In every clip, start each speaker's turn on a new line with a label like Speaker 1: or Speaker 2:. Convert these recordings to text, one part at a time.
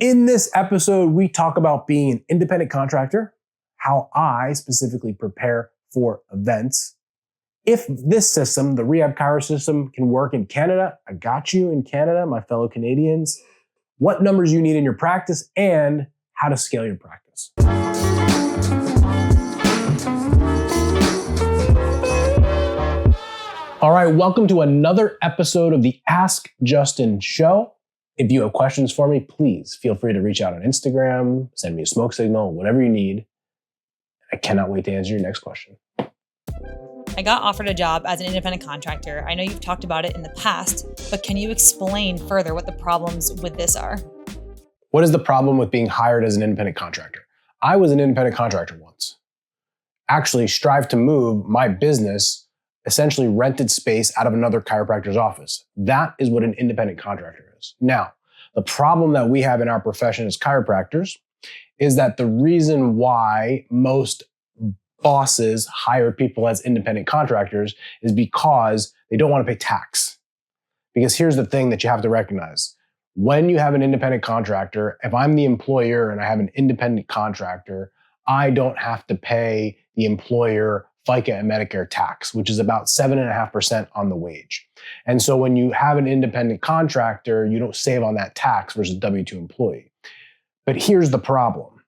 Speaker 1: In this episode, we talk about being an independent contractor, how I specifically prepare for events. If this system, the Rehab Chiro system, can work in Canada, I got you in Canada, my fellow Canadians. What numbers you need in your practice and how to scale your practice. All right, welcome to another episode of the Ask Justin Show. If you have questions for me, please feel free to reach out on Instagram, send me a smoke signal, whatever you need. I cannot wait to answer your next question.
Speaker 2: I got offered a job as an independent contractor. I know you've talked about it in the past, but can you explain further what the problems with this are?
Speaker 1: What is the problem with being hired as an independent contractor? I was an independent contractor once. Actually, Strive to Move, my business, essentially rented space out of another chiropractor's office. That is what an independent contractor is. Now, the problem that we have in our profession as chiropractors is that the reason why most bosses hire people as independent contractors is because they don't want to pay tax. Because here's the thing that you have to recognize. When you have an independent contractor, if I'm the employer and I have an independent contractor, I don't have to pay the employer FICA and Medicare tax, which is about 7.5% on the wage. And so when you have an independent contractor, you don't save on that tax versus a W-2 employee. But here's the problem.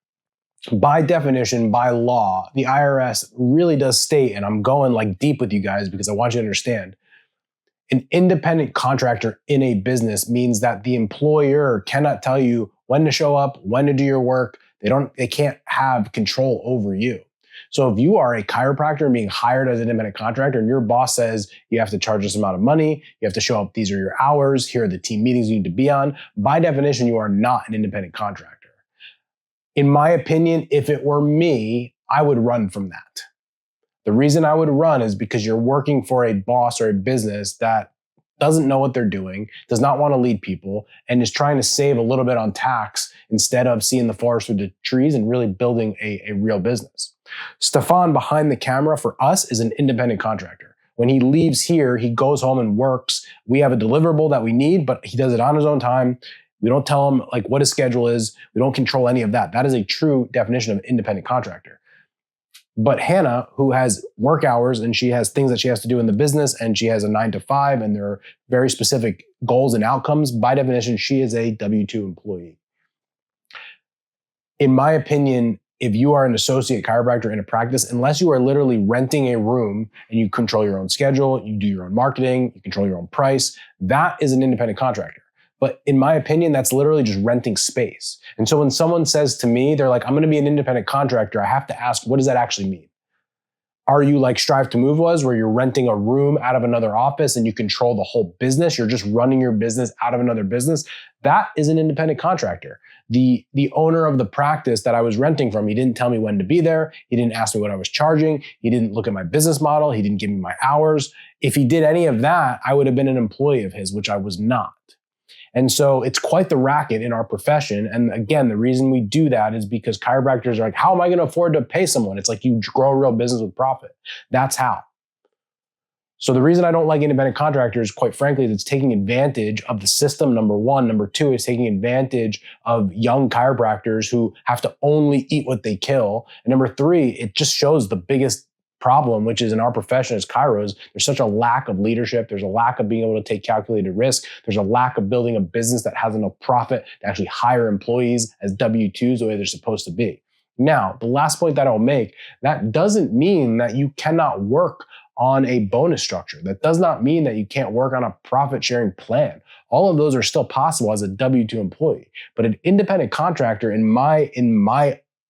Speaker 1: By definition, by law, the IRS really does state, and I'm going like deep with you guys because I want you to understand, an independent contractor in a business means that the employer cannot tell you when to show up, when to do your work. They can't have control over you. So if you are a chiropractor being hired as an independent contractor and your boss says you have to charge this amount of money, you have to show up, these are your hours, here are the team meetings you need to be on, by definition, you are not an independent contractor. In my opinion, if it were me, I would run from that. The reason I would run is because you're working for a boss or a business that doesn't know what they're doing, does not want to lead people, and is trying to save a little bit on tax instead of seeing the forest through the trees and really building a real business. Stefan behind the camera for us is an independent contractor. When he leaves here, he goes home and works. We have a deliverable that we need, but he does it on his own time. We don't tell him like what his schedule is. We don't control any of that. That is a true definition of an independent contractor. But Hannah, who has work hours and she has things that she has to do in the business and she has a 9 to 5 and there are very specific goals and outcomes, by definition, she is a W-2 employee. In my opinion, if you are an associate chiropractor in a practice, unless you are literally renting a room and you control your own schedule, you do your own marketing, you control your own price, that is an independent contractor. But in my opinion, that's literally just renting space. And so when someone says to me, they're like, I'm going to be an independent contractor, I have to ask, what does that actually mean? Are you like Strive to Move was, where you're renting a room out of another office and you control the whole business? You're just running your business out of another business. That is an independent contractor. The owner of the practice that I was renting from, he didn't tell me when to be there. He didn't ask me what I was charging. He didn't look at my business model. He didn't give me my hours. If he did any of that, I would have been an employee of his, which I was not. And so it's quite the racket in our profession. And again, the reason we do that is because chiropractors are like, how am I going to afford to pay someone? It's like you grow a real business with profit. That's how. So the reason I don't like independent contractors, quite frankly, is it's taking advantage of the system, number one. Number two is taking advantage of young chiropractors who have to only eat what they kill. And number three, it just shows the biggest problem, which is in our profession as chiros, there's such a lack of leadership. There's a lack of being able to take calculated risk. There's a lack of building a business that has enough profit to actually hire employees as W-2s the way they're supposed to be. Now, the last point that I'll make, that doesn't mean that you cannot work on a bonus structure. That does not mean that you can't work on a profit sharing plan. All of those are still possible as a W-2 employee. But an independent contractor, in my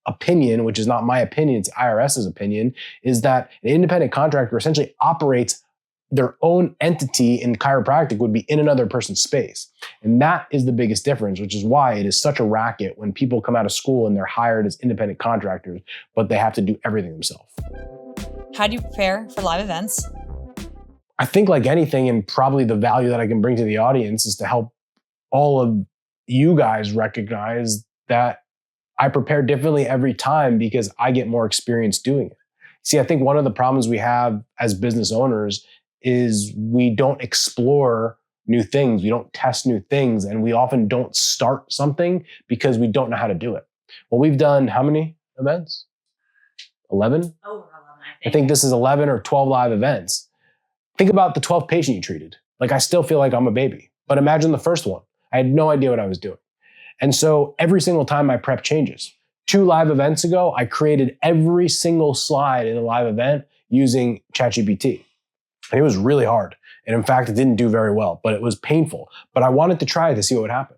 Speaker 1: opinion, which is not my opinion, it's IRS's opinion, is that an independent contractor essentially operates their own entity in chiropractic would be in another person's space. And that is the biggest difference, which is why it is such a racket when people come out of school and they're hired as independent contractors, but they have to do everything themselves.
Speaker 2: How do you prepare for live events?
Speaker 1: I think like anything, and probably the value that I can bring to the audience is to help all of you guys recognize that I prepare differently every time because I get more experience doing it. See, I think one of the problems we have as business owners is we don't explore new things. We don't test new things. And we often don't start something because we don't know how to do it. Well, we've done how many events? 11?
Speaker 2: Over 11,
Speaker 1: I think this is 11 or 12 live events. Think about the 12th patient you treated. Like, I still feel like I'm a baby. But imagine the first one. I had no idea what I was doing. And so every single time my prep changes. 2 live events ago, I created every single slide in a live event using ChatGPT. And it was really hard. And in fact, it didn't do very well, but it was painful. But I wanted to try it to see what would happen.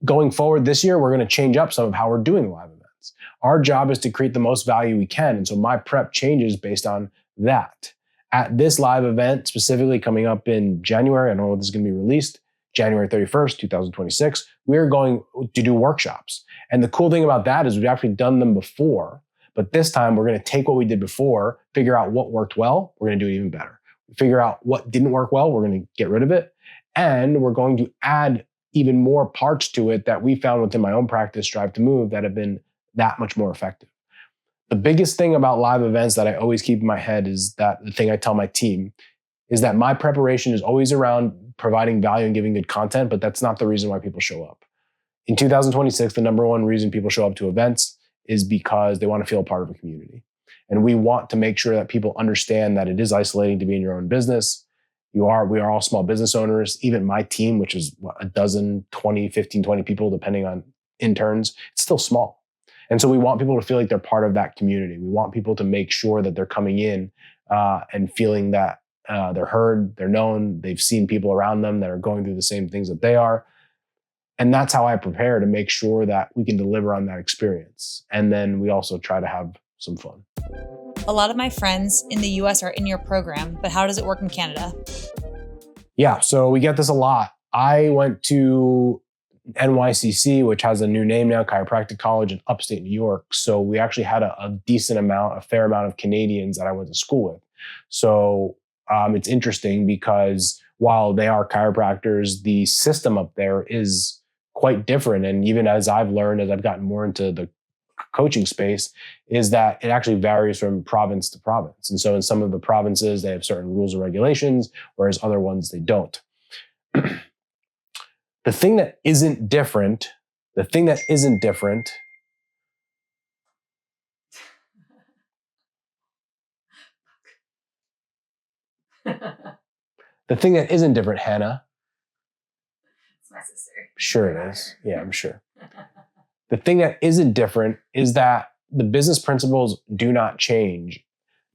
Speaker 1: Going forward this year, we're going to change up some of how we're doing live events. Our job is to create the most value we can. And so my prep changes based on that. At this live event, specifically coming up in January, I don't know when this is going to be released, January 31st, 2026, we're going to do workshops. And the cool thing about that is we've actually done them before, but this time we're going to take what we did before, figure out what worked well, we're going to do it even better. Figure out what didn't work well, we're going to get rid of it. And we're going to add even more parts to it that we found within my own practice, Strive to Move, that have been that much more effective. The biggest thing about live events that I always keep in my head is that the thing I tell my team is that my preparation is always around providing value and giving good content, but that's not the reason why people show up. In 2026, the number one reason people show up to events is because they want to feel a part of a community. And we want to make sure that people understand that it is isolating to be in your own business. We are all small business owners. Even my team, which is a dozen, 20, 15, 20 people, depending on interns, it's still small. And so we want people to feel like they're part of that community. We want people to make sure that they're coming in and feeling that they're heard, they're known, they've seen people around them that are going through the same things that they are. And that's how I prepare to make sure that we can deliver on that experience. And then we also try to have some fun.
Speaker 2: A lot of my friends in the US are in your program, but how does it work in Canada?
Speaker 1: Yeah, so we get this a lot. I went to NYCC, which has a new name now, Chiropractic College in upstate New York. So we actually had a fair amount of Canadians that I went to school with. So it's interesting because while they are chiropractors, the system up there is quite different. And even as I've learned, as I've gotten more into the coaching space, is that it actually varies from province to province. And so in some of the provinces, they have certain rules and regulations, whereas other ones, they don't. The thing that isn't different, the thing that isn't different Hannah.
Speaker 2: It's my sister.
Speaker 1: Sure it is. Yeah, I'm sure. The thing that isn't different is that the business principles do not change.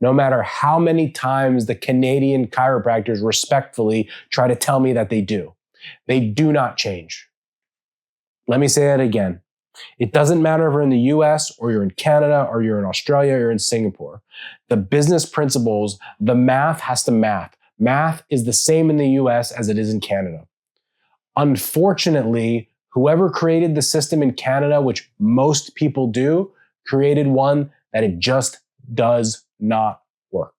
Speaker 1: No matter how many times the Canadian chiropractors respectfully try to tell me that they do. They do not change. Let me say that again. It doesn't matter if you're in the US or you're in Canada or you're in Australia or you're in Singapore. The business principles, the math has to math. Math is the same in the US as it is in Canada. Unfortunately, whoever created the system in Canada, which most people do, created one that it just does not work.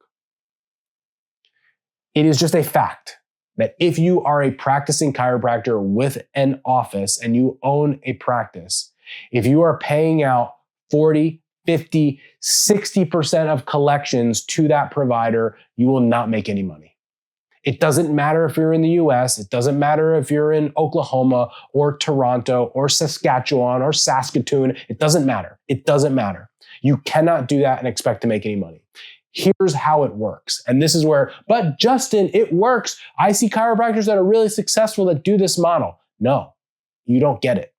Speaker 1: It is just a fact that if you are a practicing chiropractor with an office and you own a practice, if you are paying out 40, 50, 60% of collections to that provider, you will not make any money. It doesn't matter if you're in the US, it doesn't matter if you're in Oklahoma or Toronto or Saskatchewan or Saskatoon, it doesn't matter. It doesn't matter. You cannot do that and expect to make any money. Here's how it works. And this is where, but Justin, it works. I see chiropractors that are really successful that do this model. No, you don't get it.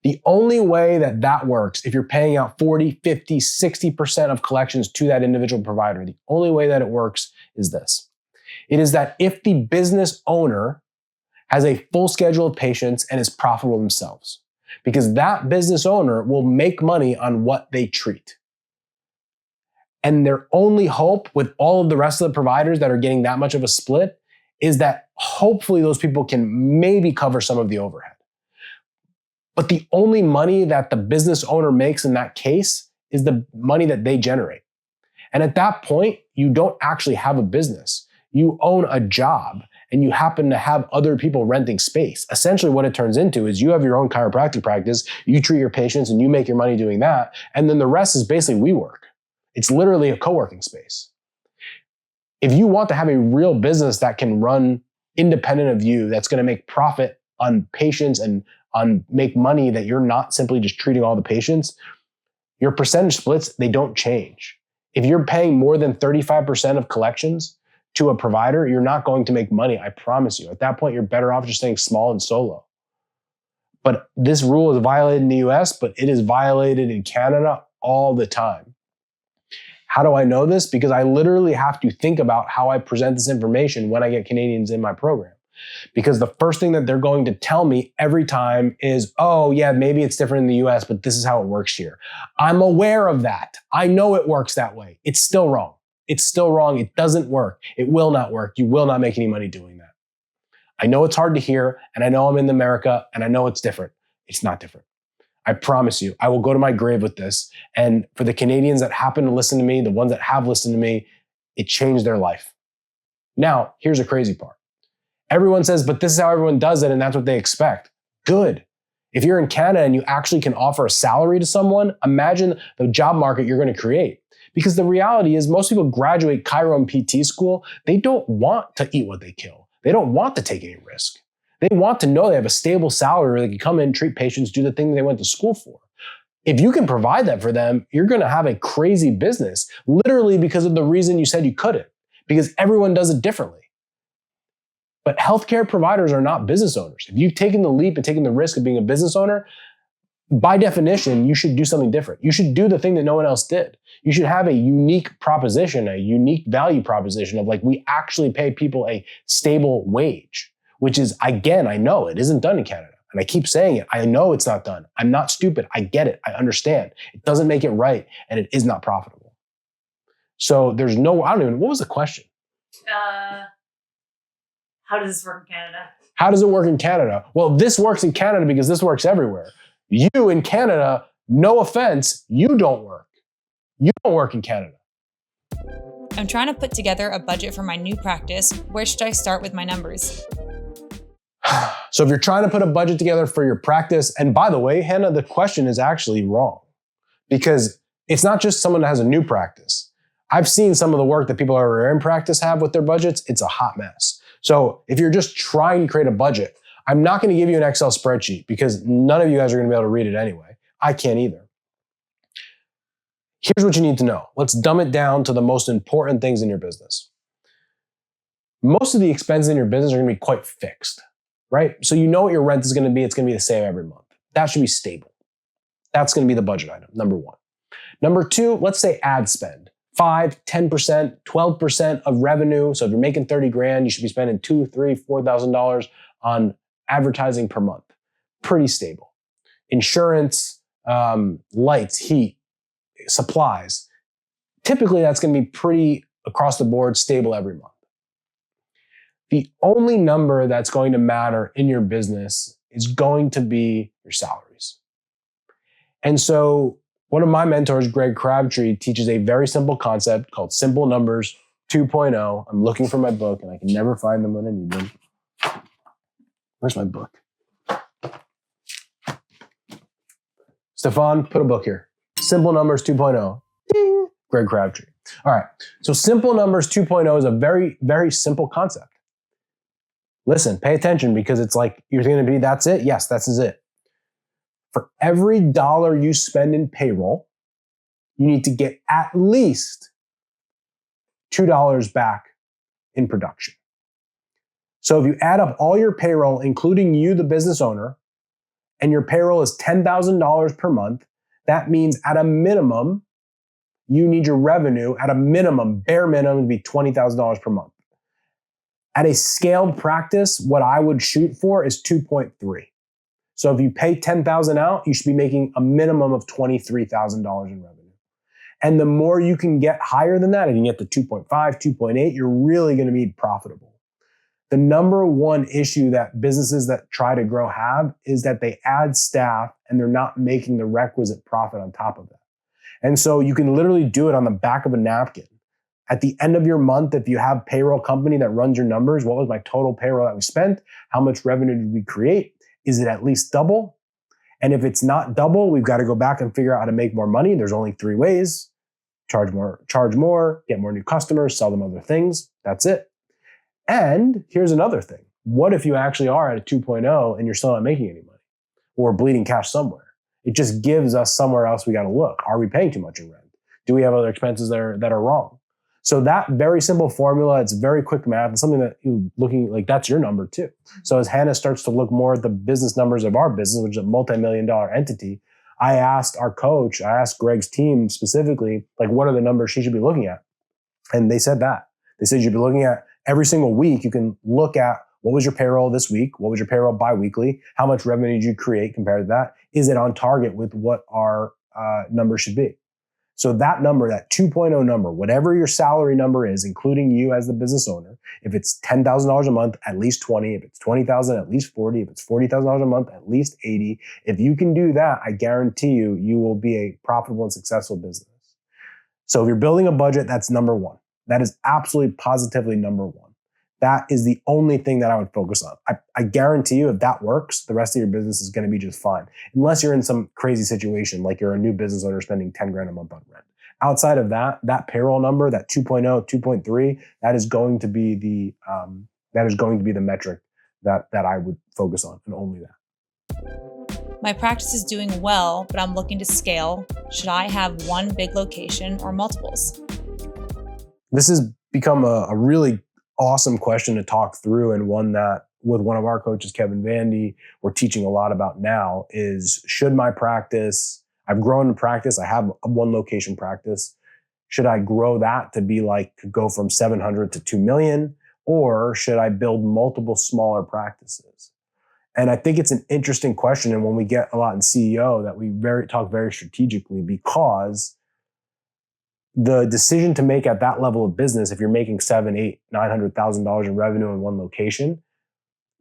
Speaker 1: The only way that that works, if you're paying out 40, 50, 60% of collections to that individual provider, the only way that it works is this. It is that if the business owner has a full schedule of patients and is profitable themselves, because that business owner will make money on what they treat. And their only hope with all of the rest of the providers that are getting that much of a split is that hopefully those people can maybe cover some of the overhead. But the only money that the business owner makes in that case is the money that they generate. And at that point, you don't actually have a business. You own a job and you happen to have other people renting space. Essentially what it turns into is you have your own chiropractic practice, you treat your patients and you make your money doing that. And then the rest is basically WeWork. It's literally a co-working space. If you want to have a real business that can run independent of you that's going to make profit on patients and on make money that you're not simply just treating all the patients, your percentage splits, they don't change. If you're paying more than 35% of collections to a provider, you're not going to make money, I promise you. At that point, you're better off just staying small and solo. But this rule is violated in the US, but it is violated in Canada all the time. How do I know this? Because I literally have to think about how I present this information when I get Canadians in my program. Because the first thing that they're going to tell me every time is, oh yeah, maybe it's different in the US, but this is how it works here. I'm aware of that. I know it works that way. It's still wrong. It's still wrong. It doesn't work. It will not work. You will not make any money doing that. I know it's hard to hear, and I know I'm in America, and I know it's different. It's not different. I promise you, I will go to my grave with this. And for the Canadians that happen to listen to me, the ones that have listened to me, it changed their life. Now, here's the crazy part. Everyone says, but this is how everyone does it, and that's what they expect. Good. If you're in Canada and you actually can offer a salary to someone, imagine the job market you're going to create. Because the reality is most people graduate Chiro and PT school, they don't want to eat what they kill. They don't want to take any risk. They want to know they have a stable salary where they can come in, treat patients, do the thing they went to school for. If you can provide that for them, you're going to have a crazy business, literally because of the reason you said you couldn't, because everyone does it differently. But healthcare providers are not business owners. If you've taken the leap and taken the risk of being a business owner, by definition, you should do something different. You should do the thing that no one else did. You should have a unique proposition, a unique value proposition of like, we actually pay people a stable wage, which is, again, I know it isn't done in Canada. And I keep saying it. I know it's not done. I'm not stupid. I get it. I understand. It doesn't make it right. And it is not profitable. So there's no, I don't even, what was the question?
Speaker 2: How does this work in Canada?
Speaker 1: How does it work in Canada? Well, this works in Canada because this works everywhere. You in Canada, no offense, you don't work. You don't work in Canada.
Speaker 2: I'm trying to put together a budget for my new practice. Where should I start with my numbers?
Speaker 1: So if you're trying to put a budget together for your practice, and by the way, Hannah, the question is actually wrong because it's not just someone that has a new practice. I've seen some of the work that people who are in practice have with their budgets. It's a hot mess. So if you're just trying to create a budget, I'm not going to give you an Excel spreadsheet because none of you guys are going to be able to read it anyway. I can't either. Here's what you need to know. Let's dumb it down to the most important things in your business. Most of the expenses in your business are going to be quite fixed, right? So you know what your rent is going to be. It's going to be the same every month. That should be stable. That's going to be the budget item, number one. Number two, let's say ad spend. 5, 10%, 12% of revenue. So if you're making 30 grand, you should be spending $2,000, $3,000, $4,000 on advertising per month. Pretty stable. Insurance, lights, heat, supplies. Typically, that's going to be pretty across the board stable every month. The only number that's going to matter in your business is going to be your salaries. And so one of my mentors, Greg Crabtree, teaches a very simple concept called Simple Numbers 2.0. I'm looking for my book and I can never find them when I need them. Where's my book? Stefan, put a book here. Simple Numbers 2.0. Ding. Greg Crabtree. All right. So Simple Numbers 2.0 is a very, very simple concept. Listen, pay attention because it's like you're going to be, that's it? Yes, that's it. For every dollar you spend in payroll, you need to get at least $2 back in production. So if you add up all your payroll, including you, the business owner, and your payroll is $10,000 per month, that means at a minimum, you need your revenue at a minimum, bare minimum, to be $20,000 per month. At a scaled practice, what I would shoot for is 2.3. So if you pay $10,000 out, you should be making a minimum of $23,000 in revenue. And the more you can get higher than that, if you can get to 2.5, 2.8, you're really going to be profitable. The number one issue that businesses that try to grow have is that they add staff and they're not making the requisite profit on top of that. And so you can literally do it on the back of a napkin. At the end of your month, if you have payroll company that runs your numbers, what was my total payroll that we spent? How much revenue did we create? Is it at least double? And if it's not double, we've got to go back and figure out how to make more money. There's only 3 ways. Charge more, get more new customers, sell them other things. That's it. And here's another thing. What if you actually are at a 2.0 and you're still not making any money or bleeding cash somewhere? It just gives us somewhere else we got to look. Are we paying too much in rent? Do we have other expenses that are wrong? So that very simple formula, it's very quick math. It's something that you looking like that's your number too. So as Hannah starts to look more at the business numbers of our business, which is a multi-million-dollar entity, I asked Greg's team specifically, like, what are the numbers she should be looking at? And they said that. They said you'd be looking at every single week. You can look at what was your payroll this week? What was your payroll bi-weekly? How much revenue did you create compared to that? Is it on target with what our number should be? So that number, that 2.0 number, whatever your salary number is, including you as the business owner, if it's $10,000 a month, at least 20. If it's 20,000, at least 40. If it's $40,000 a month, at least 80. If you can do that, I guarantee you, you will be a profitable and successful business. So if you're building a budget, that's number one. That is absolutely positively number one. That is the only thing that I would focus on. I guarantee you, if that works, the rest of your business is going to be just fine. Unless you're in some crazy situation, like you're a new business owner spending 10 grand a month on rent. Outside of that, that payroll number, that 2.0, 2.3, that is going to be the metric that I would focus on, and only that.
Speaker 2: My practice is doing well, but I'm looking to scale. Should I have one big location or multiples?
Speaker 1: This has become a really awesome question to talk through, and one that with one of our coaches, Kevin Vandy, we're teaching a lot about now is, should my practice, I've grown in practice, I have a one location practice, should I grow that to be like, go from 700 to 2 million, or should I build multiple smaller practices? And I think it's an interesting question, and when we get a lot in CEO, that we talk very strategically, because the decision to make at that level of business, if you're making $700,000, $800,000, $900,000 in revenue in one location,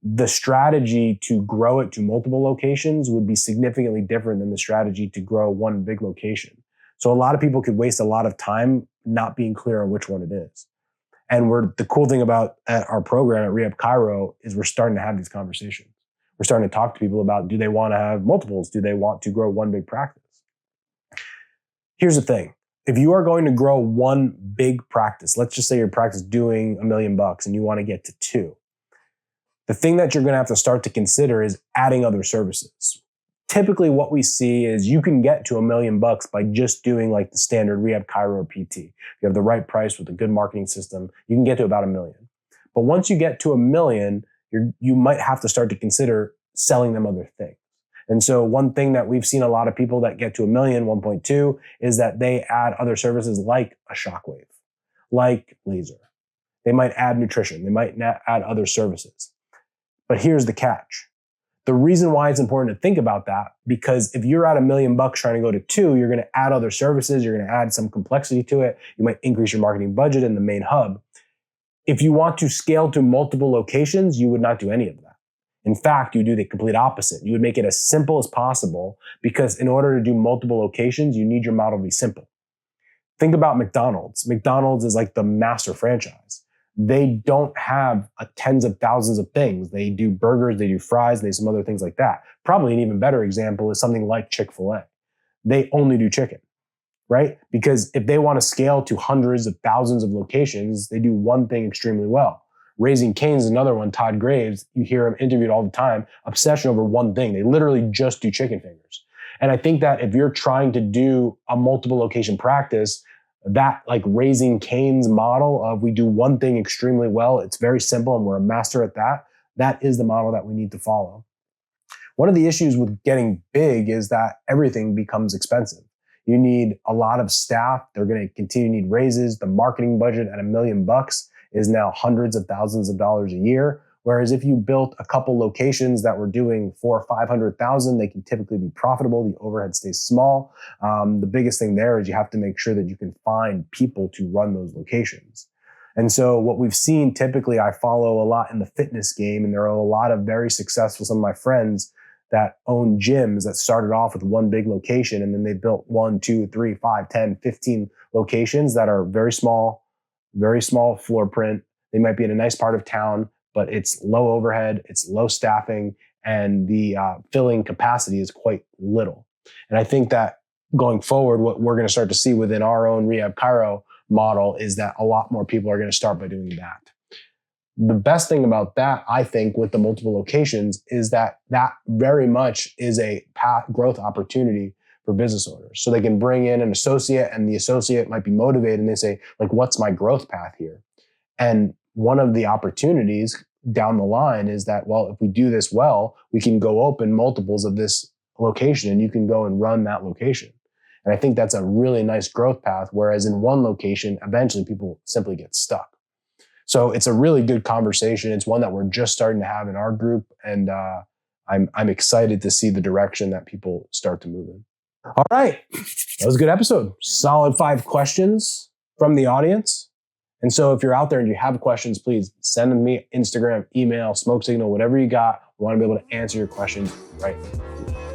Speaker 1: the strategy to grow it to multiple locations would be significantly different than the strategy to grow one big location. So a lot of people could waste a lot of time not being clear on which one it is. And the cool thing about our program at Rehab Chiro is we're starting to have these conversations. We're starting to talk to people about, do they want to have multiples? Do they want to grow one big practice? Here's the thing. If you are going to grow one big practice, let's just say your practice is doing $1 million and you want to get to 2. The thing that you're going to have to start to consider is adding other services. Typically what we see is you can get to $1 million by just doing like the standard Rehab Chiro or PT. If you have the right price with a good marketing system, you can get to about $1 million. But once you get to $1 million, you might have to start to consider selling them other things. And so one thing that we've seen a lot of people that get to $1 million, 1.2, is that they add other services like a shockwave, like laser. They might add nutrition. They might add other services. But here's the catch. The reason why it's important to think about that, because if you're at $1 million trying to go to 2, you're going to add other services. You're going to add some complexity to it. You might increase your marketing budget in the main hub. If you want to scale to multiple locations, you would not do any of that. In fact, you do the complete opposite. You would make it as simple as possible, because in order to do multiple locations, you need your model to be simple. Think about McDonald's. McDonald's is like the master franchise. They don't have tens of thousands of things. They do burgers, they do fries, they do some other things like that. Probably an even better example is something like Chick-fil-A. They only do chicken, right? Because if they want to scale to hundreds of thousands of locations, they do one thing extremely well. Raising Cane's is another one. Todd Graves, you hear him interviewed all the time, obsession over one thing. They literally just do chicken fingers. And I think that if you're trying to do a multiple location practice, that like Raising Cane's model of we do one thing extremely well, it's very simple and we're a master at that, that is the model that we need to follow. One of the issues with getting big is that everything becomes expensive. You need a lot of staff. They're going to continue to need raises. The marketing budget at $1 million is now hundreds of thousands of dollars a year. Whereas if you built a couple locations that were doing $400,000 or $500,000, they can typically be profitable. The overhead stays small. The biggest thing there is you have to make sure that you can find people to run those locations. And so what we've seen typically, I follow a lot in the fitness game, and there are a lot of very successful, some of my friends that own gyms that started off with one big location, and then they built 1, 2, 3, 5, 10, 15 locations that are very small floor print. They might be in a nice part of town, but it's low overhead, it's low staffing, and the filling capacity is quite little. And I think that going forward, what we're going to start to see within our own Rehab Chiro model is that a lot more people are going to start by doing that. The best thing about that, I think, with the multiple locations is that very much is a growth opportunity for business owners. So they can bring in an associate, and the associate might be motivated and they say, like, what's my growth path here? And one of the opportunities down the line is that, well, if we do this well, we can go open multiples of this location and you can go and run that location. And I think that's a really nice growth path. Whereas in one location, eventually people simply get stuck. So it's a really good conversation. It's one that we're just starting to have in our group. And I'm excited to see the direction that people start to move in. All right. That was a good episode. Solid 5 questions from the audience. And so if you're out there and you have questions, please send them to me, Instagram, email, smoke signal, whatever you got. We want to be able to answer your questions right now.